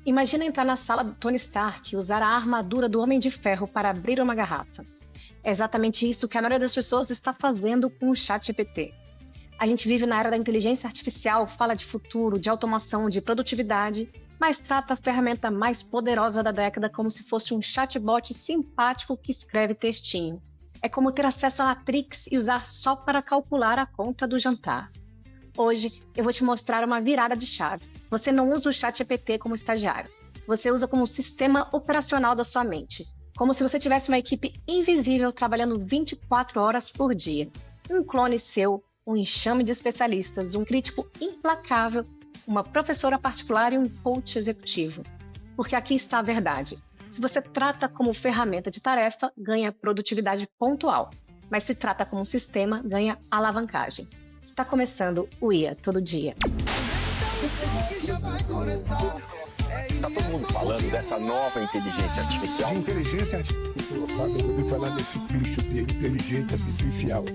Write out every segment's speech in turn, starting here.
Imagina entrar na sala do Tony Stark e usar a armadura do Homem de Ferro para abrir uma garrafa. É exatamente isso que a maioria das pessoas está fazendo com o ChatGPT. A gente vive na era da inteligência artificial, fala de futuro, de automação, de produtividade, mas trata a ferramenta mais poderosa da década como se fosse um chatbot simpático que escreve textinho. É como ter acesso à Matrix e usar só para calcular a conta do jantar. Hoje eu vou te mostrar uma virada de chave. Você não usa o ChatGPT como estagiário. Você usa como um sistema operacional da sua mente. Como se você tivesse uma equipe invisível trabalhando 24 horas por dia. Um clone seu, um enxame de especialistas, um crítico implacável, uma professora particular e um coach executivo. Porque aqui está a verdade. Se você trata como ferramenta de tarefa, ganha produtividade pontual. Mas se trata como um sistema, ganha alavancagem. Está começando o IA Todo Dia. Está todo mundo falando dessa nova inteligência artificial. De inteligência artificial, eu ouvi falar desse bicho de inteligência artificial.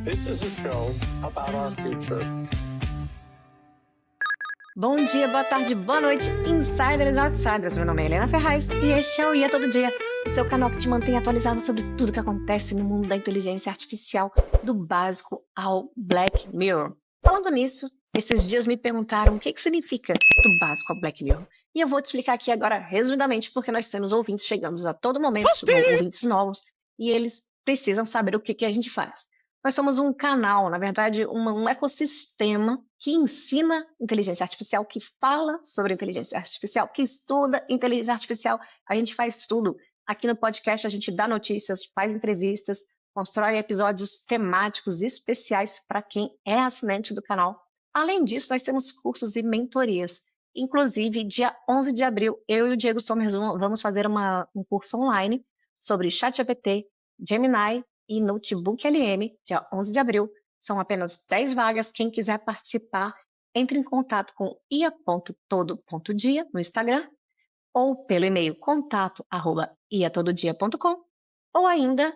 This is a show about our future. Bom dia, boa tarde, boa noite, insiders e outsiders. Meu nome é Helena Ferraz e este é o IA Todo Dia, o seu canal que te mantém atualizado sobre tudo que acontece no mundo da inteligência artificial, do básico ao Black Mirror. Falando nisso, esses dias me perguntaram o que significa do básico ao Black Mirror. E eu vou te explicar aqui agora, resumidamente, porque nós temos ouvintes chegando a todo momento, ouvintes novos, e eles precisam saber o que a gente faz. Nós somos um canal, na verdade, um ecossistema que ensina inteligência artificial, que fala sobre inteligência artificial, que estuda inteligência artificial. A gente faz tudo. Aqui no podcast a gente dá notícias, faz entrevistas, constrói episódios temáticos especiais para quem é assinante do canal. Além disso, nós temos cursos e mentorias. Inclusive, dia 11 de abril, eu e o Diego Somers vamos fazer um curso online sobre ChatGPT, Gemini e Notebook LM, dia 11 de abril. São apenas 10 vagas. Quem quiser participar, entre em contato com ia.todo.dia no Instagram ou pelo e-mail contato@iatododia.com ou ainda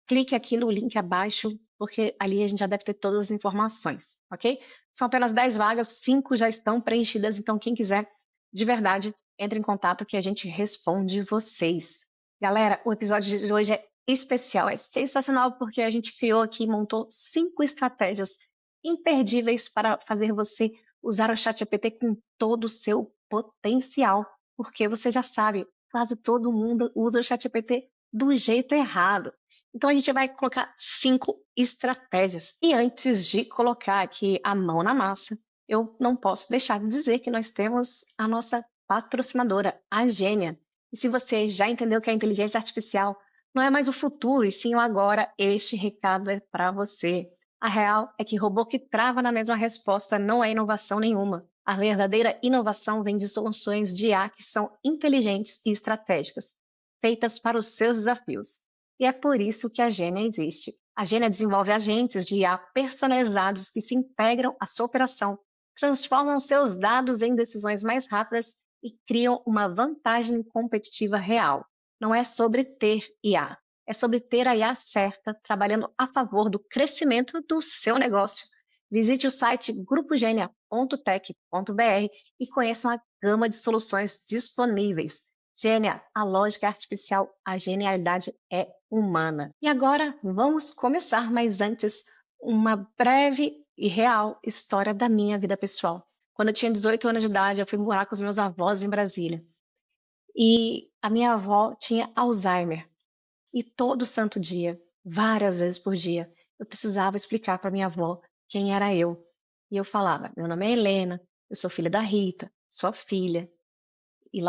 clique aqui no link abaixo, porque ali a gente já deve ter todas as informações, ok? São apenas 10 vagas, 5 já estão preenchidas, então quem quiser, de verdade, entre em contato que a gente responde vocês. Galera, o episódio de hoje é especial, é sensacional porque a gente criou aqui, montou 5 estratégias imperdíveis para fazer você usar o ChatGPT com todo o seu potencial, porque você já sabe, quase todo mundo usa o ChatGPT do jeito errado. Então a gente vai colocar 5 estratégias. E antes de colocar aqui a mão na massa, eu não posso deixar de dizer que nós temos a nossa patrocinadora, a Gênia. E se você já entendeu que a inteligência artificial não é mais o futuro, e sim o agora, este recado é para você. A real é que robô que trava na mesma resposta não é inovação nenhuma. A verdadeira inovação vem de soluções de IA que são inteligentes e estratégicas, feitas para os seus desafios. E é por isso que a Gênia existe. A Gênia desenvolve agentes de IA personalizados que se integram à sua operação, transformam seus dados em decisões mais rápidas e criam uma vantagem competitiva real. Não é sobre ter IA, é sobre ter a IA certa, trabalhando a favor do crescimento do seu negócio. Visite o site grupogenia.tech.br e conheça uma gama de soluções disponíveis. Gênia, a lógica é artificial, a genialidade é humana. E agora vamos começar, mas antes, uma breve e real história da minha vida pessoal. Quando eu tinha 18 anos de idade, eu fui morar com os meus avós em Brasília. E a minha avó tinha Alzheimer. E todo santo dia, várias vezes por dia, eu precisava explicar para minha avó quem era eu. E eu falava, meu nome é Helena, eu sou filha da Rita, sua filha, e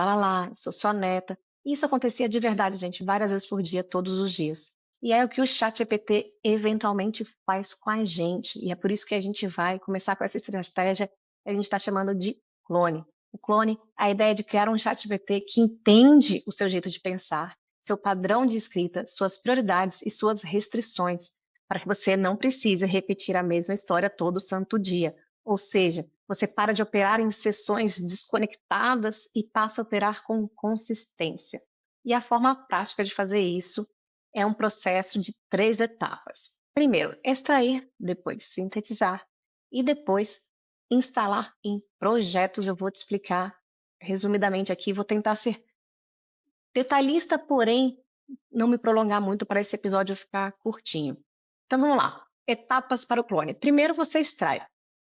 sou sua neta. E isso acontecia de verdade, gente, várias vezes por dia, todos os dias. E é o que o ChatGPT eventualmente faz com a gente. E é por isso que a gente vai começar com essa estratégia que a gente está chamando de clone. O clone, a ideia é de criar um ChatGPT que entende o seu jeito de pensar, seu padrão de escrita, suas prioridades e suas restrições, para que você não precise repetir a mesma história todo santo dia. Ou seja, você para de operar em sessões desconectadas e passa a operar com consistência. E a forma prática de fazer isso é um processo de 3 etapas. Primeiro, extrair, depois sintetizar e depois instalar em projetos. Eu vou te explicar resumidamente aqui, vou tentar ser detalhista, porém não me prolongar muito para esse episódio ficar curtinho. Então vamos lá. Etapas para o clone. Primeiro você extrai.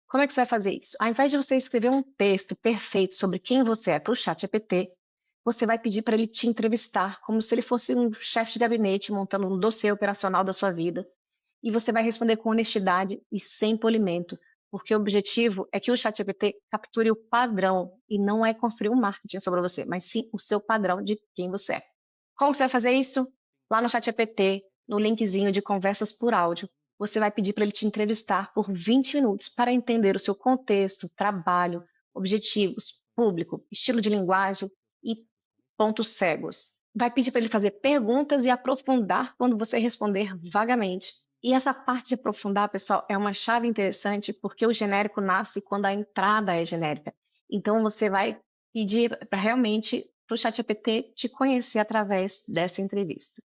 Como é que você vai fazer isso? Ao invés de você escrever um texto perfeito sobre quem você é para o ChatGPT, você vai pedir para ele te entrevistar como se ele fosse um chefe de gabinete montando um dossiê operacional da sua vida. E você vai responder com honestidade e sem polimento, porque o objetivo é que o ChatGPT capture o padrão e não é construir um marketing sobre você, mas sim o seu padrão de quem você é. Como você vai fazer isso? Lá no ChatGPT, no linkzinho de conversas por áudio, você vai pedir para ele te entrevistar por 20 minutos para entender o seu contexto, trabalho, objetivos, público, estilo de linguagem e pontos cegos. Vai pedir para ele fazer perguntas e aprofundar quando você responder vagamente. E essa parte de aprofundar, pessoal, é uma chave interessante porque o genérico nasce quando a entrada é genérica. Então você vai pedir para realmente para o ChatGPT te conhecer através dessa entrevista.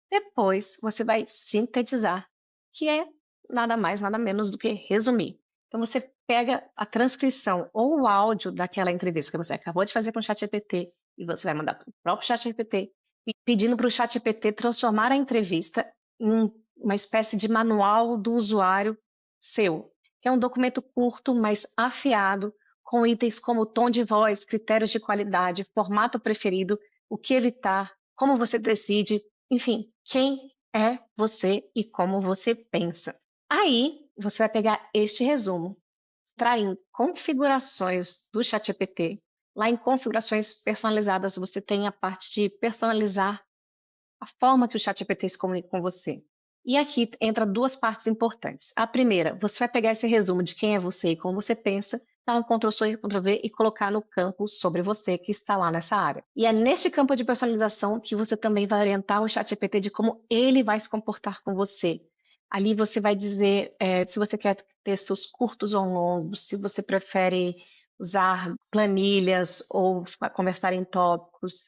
Depois você vai sintetizar, que é nada mais, nada menos do que resumir. Então você pega a transcrição ou o áudio daquela entrevista que você acabou de fazer com o ChatGPT e você vai mandar para o próprio ChatGPT, pedindo para o ChatGPT transformar a entrevista em uma espécie de manual do usuário seu, que é um documento curto, mas afiado, com itens como tom de voz, critérios de qualidade, formato preferido, o que evitar, como você decide, enfim, quem é você e como você pensa. Aí, você vai pegar este resumo, entrar em configurações do ChatGPT. Lá em configurações personalizadas, você tem a parte de personalizar a forma que o ChatGPT se comunica com você. E aqui entra duas partes importantes. A primeira, você vai pegar esse resumo de quem é você e como você pensa, dar um Ctrl+C, Ctrl+V e colocar no campo sobre você que está lá nessa área. E é neste campo de personalização que você também vai orientar o ChatGPT de como ele vai se comportar com você. Ali você vai dizer se você quer textos curtos ou longos, se você prefere usar planilhas ou conversar em tópicos,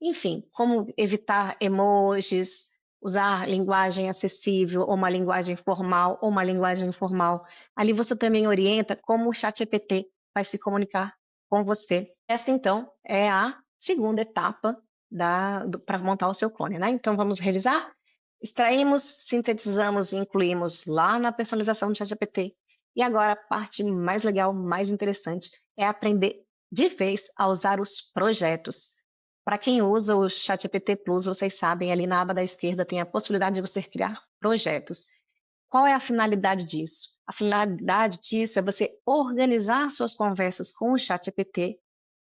enfim, como evitar emojis, usar linguagem acessível ou uma linguagem formal ou uma linguagem informal. Ali você também orienta como o ChatGPT vai se comunicar com você. Essa, então, é a segunda etapa para montar o seu clone, né? Então, vamos revisar? Extraímos, sintetizamos e incluímos lá na personalização do ChatGPT. E agora, a parte mais legal, mais interessante, é aprender de vez a usar os projetos. Para quem usa o ChatGPT Plus, vocês sabem, ali na aba da esquerda tem a possibilidade de você criar projetos. Qual é a finalidade disso? A finalidade disso é você organizar suas conversas com o ChatGPT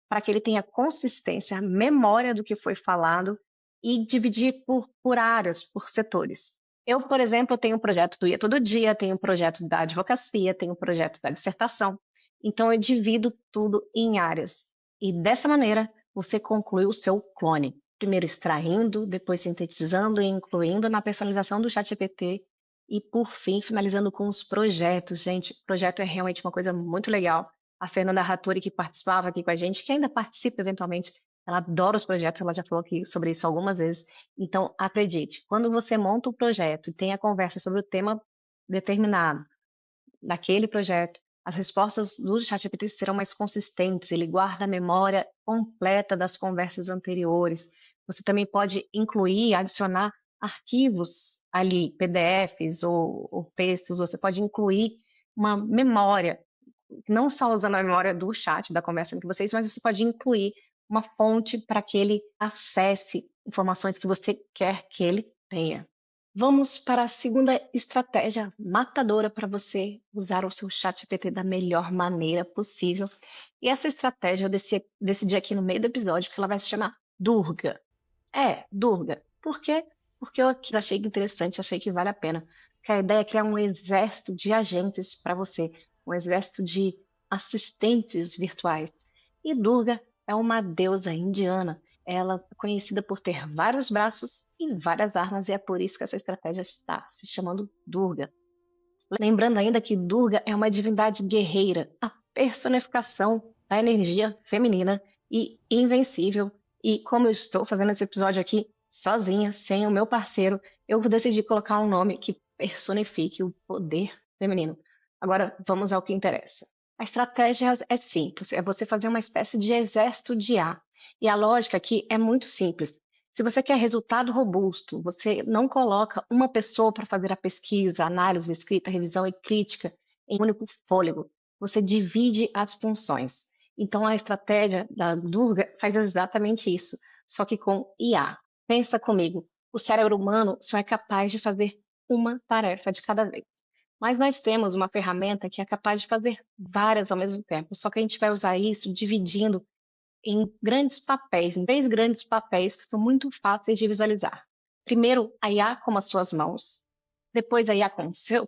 para que ele tenha consistência, memória do que foi falado e dividir por áreas, por setores. Eu, por exemplo, tenho um projeto do Ia Todo Dia, tenho um projeto da advocacia, tenho um projeto da dissertação. Então, eu divido tudo em áreas. E dessa maneira, você conclui o seu clone. Primeiro extraindo, depois sintetizando e incluindo na personalização do ChatGPT e, por fim, finalizando com os projetos. Gente, projeto é realmente uma coisa muito legal. A Fernanda Rattori, que participava aqui com a gente, que ainda participa eventualmente, ela adora os projetos, ela já falou aqui sobre isso algumas vezes. Então, acredite, quando você monta um projeto e tem a conversa sobre o tema determinado daquele projeto, as respostas do ChatGPT serão mais consistentes, ele guarda a memória completa das conversas anteriores. Você também pode incluir, adicionar arquivos ali, PDFs ou textos, você pode incluir uma memória, não só usando a memória do chat, da conversa entre vocês, mas você pode incluir uma fonte para que ele acesse informações que você quer que ele tenha. Vamos para a segunda estratégia matadora para você usar o seu ChatGPT da melhor maneira possível. E essa estratégia eu decidi aqui no meio do episódio que ela vai se chamar Durga. Durga. Por quê? Porque eu achei interessante, achei que vale a pena. Porque a ideia é criar um exército de agentes para você, um exército de assistentes virtuais. E Durga é uma deusa indiana. Ela é conhecida por ter vários braços e várias armas, e é por isso que essa estratégia está se chamando Durga. Lembrando ainda que Durga é uma divindade guerreira, a personificação da energia feminina e invencível. E como eu estou fazendo esse episódio aqui sozinha, sem o meu parceiro, eu decidi colocar um nome que personifique o poder feminino. Agora, vamos ao que interessa. A estratégia é simples, é você fazer uma espécie de exército de IA. E a lógica aqui é muito simples. Se você quer resultado robusto, você não coloca uma pessoa para fazer a pesquisa, análise, escrita, revisão e crítica em um único fôlego. Você divide as funções. Então, a estratégia da Durga faz exatamente isso, só que com IA. Pensa comigo, o cérebro humano só é capaz de fazer uma tarefa de cada vez. Mas nós temos uma ferramenta que é capaz de fazer várias ao mesmo tempo, só que a gente vai usar isso dividindo em grandes papéis, em 3 grandes papéis que são muito fáceis de visualizar. Primeiro, a IA como as suas mãos, depois a IA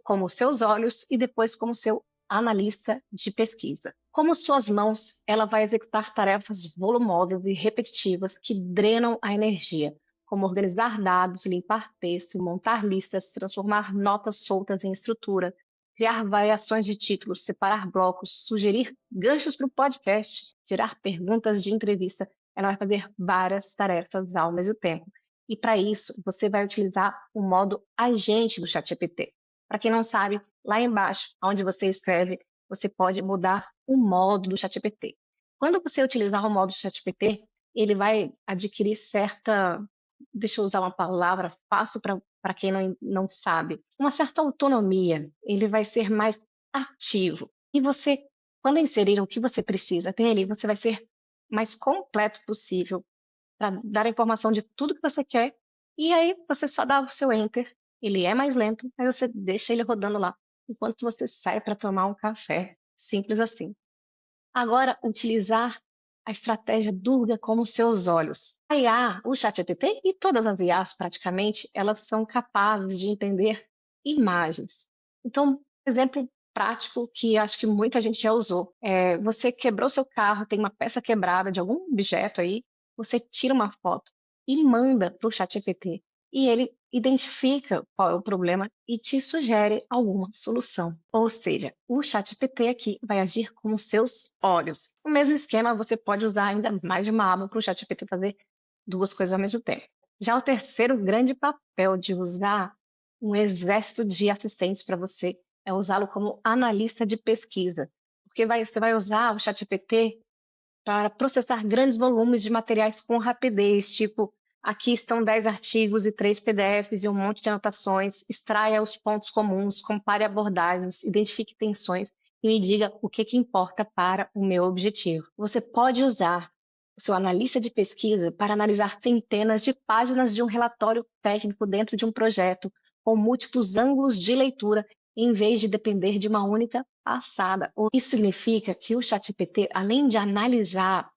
como os seus olhos e depois como seu analista de pesquisa. Como suas mãos, ela vai executar tarefas volumosas e repetitivas que drenam a energia, como organizar dados, limpar texto, montar listas, transformar notas soltas em estrutura, criar variações de títulos, separar blocos, sugerir ganchos para o podcast, gerar perguntas de entrevista. Ela vai fazer várias tarefas ao mesmo tempo. E para isso, você vai utilizar o modo agente do ChatGPT. Para quem não sabe, lá embaixo, onde você escreve, você pode mudar o modo do ChatGPT. Quando você utilizar o modo do ChatGPT, ele vai adquirir deixa eu usar uma palavra fácil para quem não sabe, uma certa autonomia, ele vai ser mais ativo. E você, quando inserir o que você precisa dele, você vai ser mais completo possível para dar a informação de tudo que você quer, e aí você só dá o seu enter, ele é mais lento, mas você deixa ele rodando lá, enquanto você sai para tomar um café, simples assim. Agora, utilizar a estratégia Durga como seus olhos. A IA, o ChatGPT e todas as IAs praticamente, elas são capazes de entender imagens. Então, um exemplo prático que acho que muita gente já usou é você quebrou seu carro, tem uma peça quebrada de algum objeto aí, você tira uma foto e manda para o ChatGPT e ele identifica qual é o problema e te sugere alguma solução. Ou seja, o ChatGPT aqui vai agir com os seus olhos. O mesmo esquema você pode usar ainda mais de uma aba para o ChatGPT fazer 2 coisas ao mesmo tempo. Já o terceiro grande papel de usar um exército de assistentes para você é usá-lo como analista de pesquisa, porque você vai usar o ChatGPT para processar grandes volumes de materiais com rapidez, tipo, aqui estão 10 artigos e 3 PDFs e um monte de anotações, extraia os pontos comuns, compare abordagens, identifique tensões e me diga o que importa para o meu objetivo. Você pode usar o seu analista de pesquisa para analisar centenas de páginas de um relatório técnico dentro de um projeto, com múltiplos ângulos de leitura, em vez de depender de uma única passada. Isso significa que o ChatGPT, além de analisar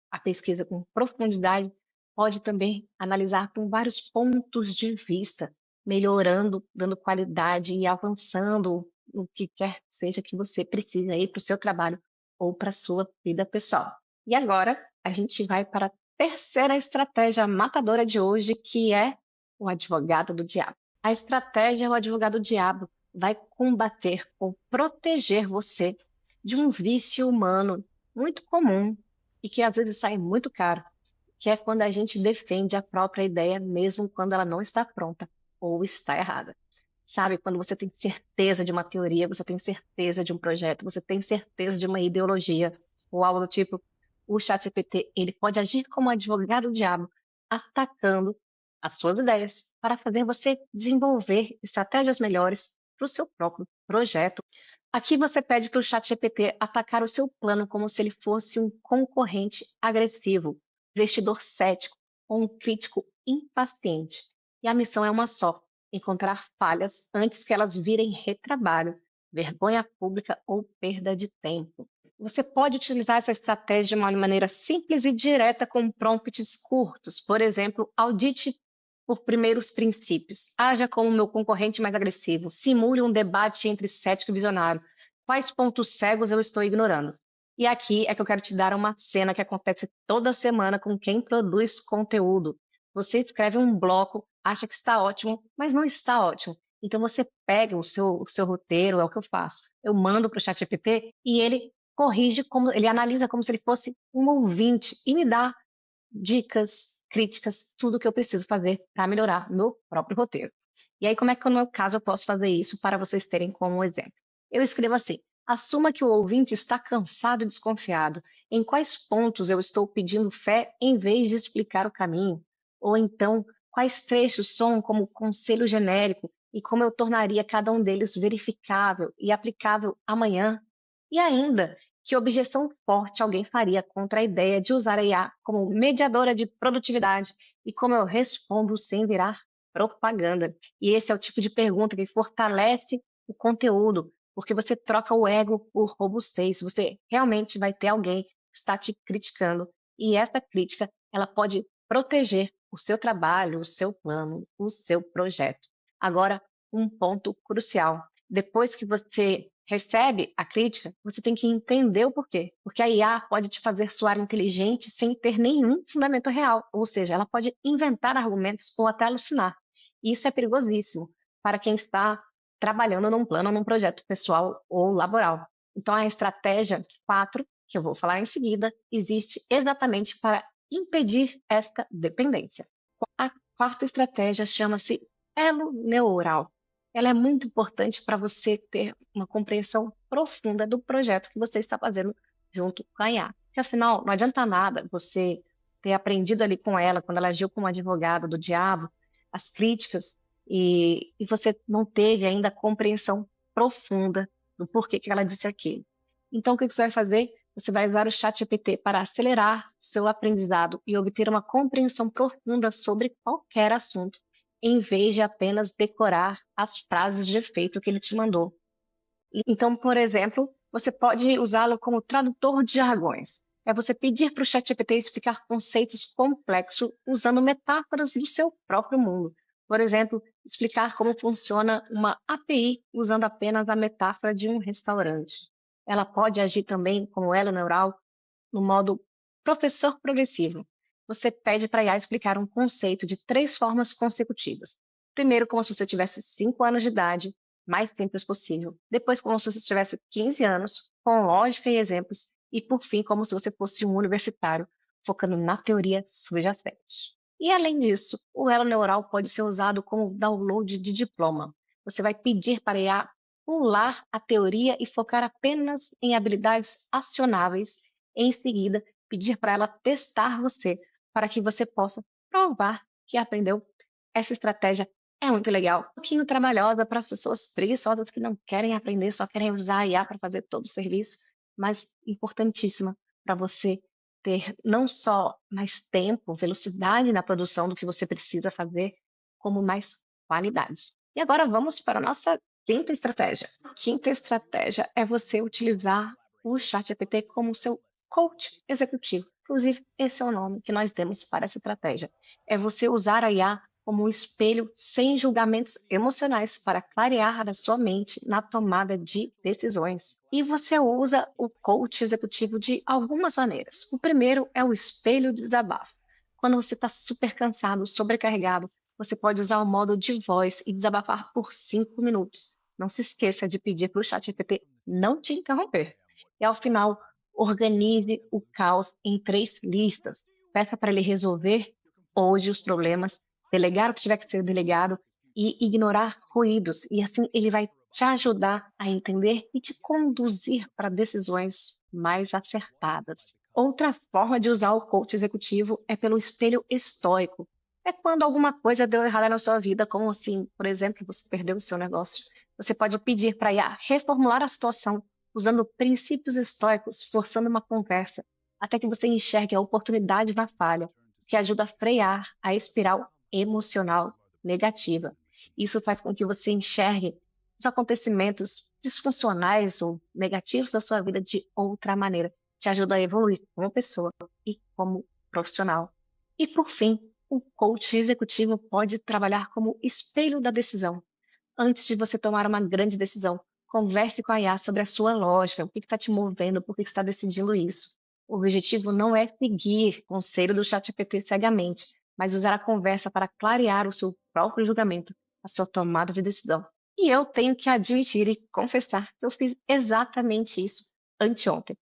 a pesquisa com profundidade, pode também analisar com vários pontos de vista, melhorando, dando qualidade e avançando no que quer que seja que você precise aí para o seu trabalho ou para a sua vida pessoal. E agora a gente vai para a terceira estratégia matadora de hoje, que é o advogado do diabo. A estratégia O Advogado do Diabo vai combater ou proteger você de um vício humano muito comum e que às vezes sai muito caro, que é quando a gente defende a própria ideia mesmo quando ela não está pronta ou está errada. Sabe, quando você tem certeza de uma teoria, você tem certeza de um projeto, você tem certeza de uma ideologia ou algo do tipo, o ChatGPT, ele pode agir como advogado do diabo, atacando as suas ideias para fazer você desenvolver estratégias melhores para o seu próprio projeto. Aqui você pede para o ChatGPT atacar o seu plano como se ele fosse um concorrente agressivo, investidor cético ou um crítico impaciente. E a missão é uma só: encontrar falhas antes que elas virem retrabalho, vergonha pública ou perda de tempo. Você pode utilizar essa estratégia de uma maneira simples e direta com prompts curtos. Por exemplo, audite por primeiros princípios. Haja como meu concorrente mais agressivo. Simule um debate entre cético e visionário. Quais pontos cegos eu estou ignorando? E aqui é que eu quero te dar uma cena que acontece toda semana com quem produz conteúdo. Você escreve um bloco, acha que está ótimo, mas não está ótimo. Então você pega o seu roteiro, é o que eu faço. Eu mando para o ChatGPT e ele corrige, ele analisa como se ele fosse um ouvinte e me dá dicas, críticas, tudo que eu preciso fazer para melhorar meu próprio roteiro. E aí, como é que no meu caso eu posso fazer isso para vocês terem como exemplo? Eu escrevo assim: Assuma que o ouvinte está cansado e desconfiado. Em quais pontos eu estou pedindo fé em vez de explicar o caminho? Ou então, quais trechos soam como conselho genérico e como eu tornaria cada um deles verificável e aplicável amanhã? E ainda, que objeção forte alguém faria contra a ideia de usar a IA como mediadora de produtividade e como eu respondo sem virar propaganda? E esse é o tipo de pergunta que fortalece o conteúdo, porque você troca o ego por robustez. Você realmente vai ter alguém que está te criticando. E essa crítica, ela pode proteger o seu trabalho, o seu plano, o seu projeto. Agora, um ponto crucial. Depois que você recebe a crítica, você tem que entender o porquê. Porque a IA pode te fazer soar inteligente sem ter nenhum fundamento real. Ou seja, ela pode inventar argumentos ou até alucinar. E isso é perigosíssimo para quem está trabalhando num plano, num projeto pessoal ou laboral. Então, a estratégia 4, que eu vou falar em seguida, existe exatamente para impedir esta dependência. A quarta estratégia chama-se elo neural. Ela é muito importante para você ter uma compreensão profunda do projeto que você está fazendo junto com a IA. Porque, afinal, não adianta nada você ter aprendido ali com ela, quando ela agiu como advogada do diabo, as críticas, e você não teve ainda a compreensão profunda do porquê que ela disse aquilo. Então, o que você vai fazer? Você vai usar o ChatGPT para acelerar o seu aprendizado e obter uma compreensão profunda sobre qualquer assunto, em vez de apenas decorar as frases de efeito que ele te mandou. Então, por exemplo, você pode usá-lo como tradutor de jargões. É você pedir para o ChatGPT explicar conceitos complexos usando metáforas do seu próprio mundo. Por exemplo, explicar como funciona uma API usando apenas a metáfora de um restaurante. Ela pode agir também como elo neural no modo professor progressivo. Você pede para a IA explicar um conceito de 3 formas consecutivas. Primeiro, como se você tivesse 5 anos de idade, mais simples possível. Depois, como se você tivesse 15 anos, com lógica e exemplos. E, por fim, como se você fosse um universitário, focando na teoria subjacente. E, além disso, o elo neural pode ser usado como download de diploma. Você vai pedir para a IA pular a teoria e focar apenas em habilidades acionáveis. Em seguida, pedir para ela testar você, para que você possa provar que aprendeu. Essa estratégia é muito legal, um pouquinho trabalhosa para as pessoas preguiçosas que não querem aprender, só querem usar a IA para fazer todo o serviço, mas importantíssima para você ter não só mais tempo, velocidade na produção do que você precisa fazer, como mais qualidade. E agora vamos para a nossa quinta estratégia. A quinta estratégia é você utilizar o ChatGPT como seu coach executivo. Inclusive, esse é o nome que nós demos para essa estratégia. É você usar a IA como um espelho sem julgamentos emocionais para clarear a sua mente na tomada de decisões. E você usa o coach executivo de algumas maneiras. O primeiro é o espelho de desabafo. Quando você está super cansado, sobrecarregado, você pode usar o modo de voz e desabafar por 5 minutos. Não se esqueça de pedir para o ChatGPT não te interromper. E ao final, organize o caos em 3 listas. Peça para ele resolver hoje os problemas, delegar o que tiver que ser delegado e ignorar ruídos. E assim ele vai te ajudar a entender e te conduzir para decisões mais acertadas. Outra forma de usar o coach executivo é pelo espelho estoico. É quando alguma coisa deu errada na sua vida, como assim, por exemplo, você perdeu o seu negócio. Você pode pedir para a IA reformular a situação usando princípios estoicos, forçando uma conversa, até que você enxergue a oportunidade na falha, o que ajuda a frear a espiral emocional negativa. Isso faz com que você enxergue os acontecimentos disfuncionais ou negativos da sua vida de outra maneira. Te ajuda a evoluir como pessoa e como profissional. E, por fim, o coach executivo pode trabalhar como espelho da decisão. Antes de você tomar uma grande decisão, converse com a IA sobre a sua lógica, o que está te movendo, por que está decidindo isso. O objetivo não é seguir o conselho do ChatGPT cegamente, mas usar a conversa para clarear o seu próprio julgamento, a sua tomada de decisão. E eu tenho que admitir e confessar que eu fiz exatamente isso anteontem.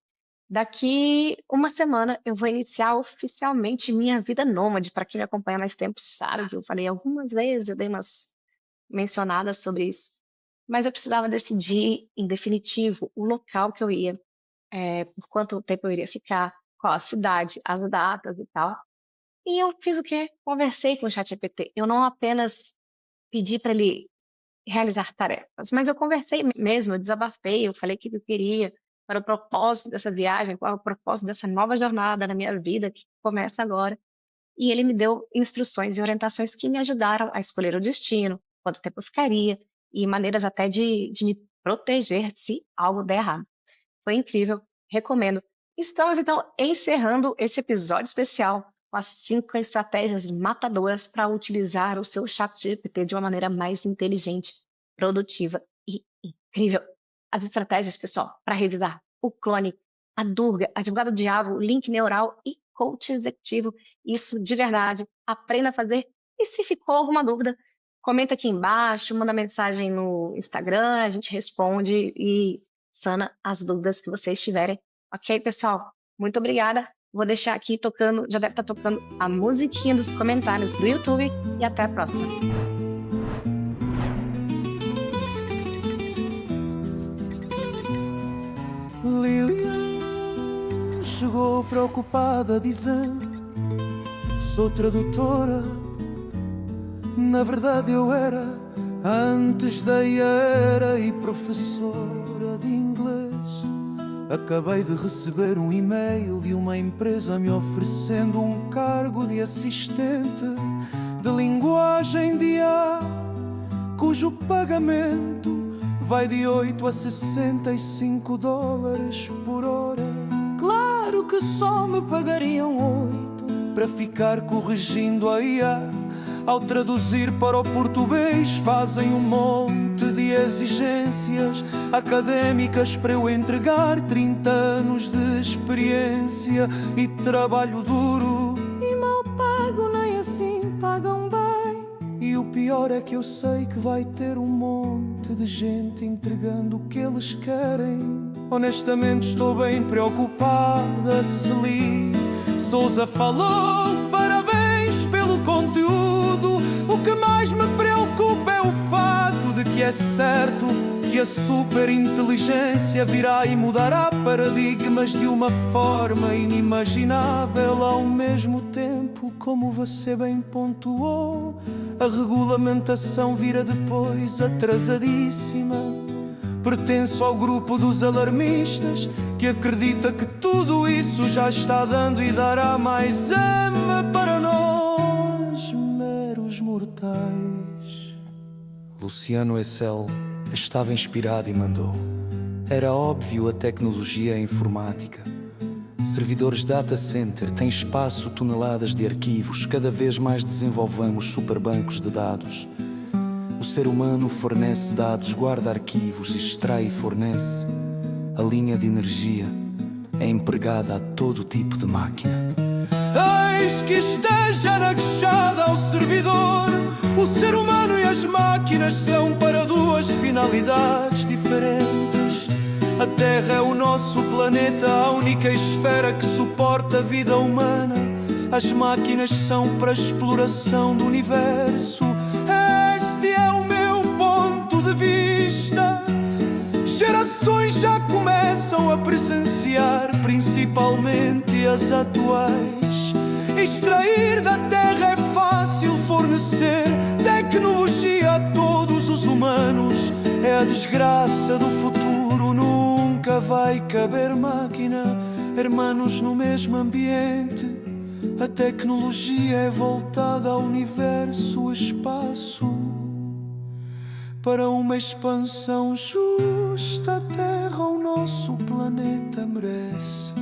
Daqui uma semana eu vou iniciar oficialmente minha vida nômade. Para quem me acompanha há mais tempo sabe que eu falei algumas vezes, eu dei umas mencionadas sobre isso. mas eu precisava decidir, em definitivo, o local que eu ia, por quanto tempo eu iria ficar, qual a cidade, as datas e tal. E eu fiz o quê? Conversei com o ChatGPT. Eu não apenas pedi para ele realizar tarefas, mas eu conversei mesmo, eu desabafei, eu falei o que eu queria, para o propósito dessa viagem, qual é o propósito dessa nova jornada na minha vida que começa agora. E ele me deu instruções e orientações que me ajudaram a escolher o destino, quanto tempo eu ficaria, e maneiras até de me proteger se algo der errado. Foi incrível, recomendo. Estamos então encerrando esse episódio especial com as 5 estratégias matadoras para utilizar o seu ChatGPT de uma maneira mais inteligente, produtiva e incrível. As estratégias, pessoal, para revisar o clone, a Durga, advogado do diabo, link neural e coach executivo. Isso de verdade, aprenda a fazer. E se ficou alguma dúvida, comenta aqui embaixo, manda mensagem no Instagram, a gente responde e sana as dúvidas que vocês tiverem. Ok, pessoal? Muito obrigada. Vou deixar aqui tocando, já deve estar tocando a musiquinha dos comentários do YouTube e até a próxima. Lilian chegou preocupada dizendo: sou tradutora. Na verdade eu era, antes da era, e professora de inglês. Acabei de receber um e-mail de uma empresa me oferecendo um cargo de assistente de linguagem de IA, cujo pagamento vai de 8 a 65 dólares por hora. Claro que só me pagariam 8 para ficar corrigindo a IA. Ao traduzir para o português fazem um monte de exigências académicas para eu entregar 30 anos de experiência e trabalho duro. E mal pago, nem assim pagam bem. E o pior é que eu sei que vai ter um monte de gente entregando o que eles querem. Honestamente estou bem preocupada. Celi Souza falou, parabéns pelo conteúdo. O que mais me preocupa é o fato de que é certo que a superinteligência virá e mudará paradigmas de uma forma inimaginável. Ao mesmo tempo, como você bem pontuou, a regulamentação vira depois atrasadíssima. Pertenço ao grupo dos alarmistas que acredita que tudo isso já está dando e dará mais ama para nós, meros mortais. Luciano Excel estava inspirado e mandou: era óbvio, a tecnologia é informática. Servidores data center têm espaço, toneladas de arquivos. Cada vez mais desenvolvemos superbancos de dados. O ser humano fornece dados, guarda arquivos, extrai e fornece. A linha de energia é empregada a todo tipo de máquina. Eis que esteja anaquechada ao servidor. O ser humano e as máquinas são para duas finalidades diferentes. A Terra é o nosso planeta, a única esfera que suporta a vida humana. As máquinas são para a exploração do universo. Este é o meu ponto de vista. Gerações já começam a presenciar, principalmente as atuais. Extrair da terra é fácil, fornecer tecnologia a todos os humanos é a desgraça do futuro. Nunca vai caber máquina, hermanos, no mesmo ambiente. A tecnologia é voltada ao universo, o espaço. Para uma expansão justa, a Terra, o nosso planeta, merece.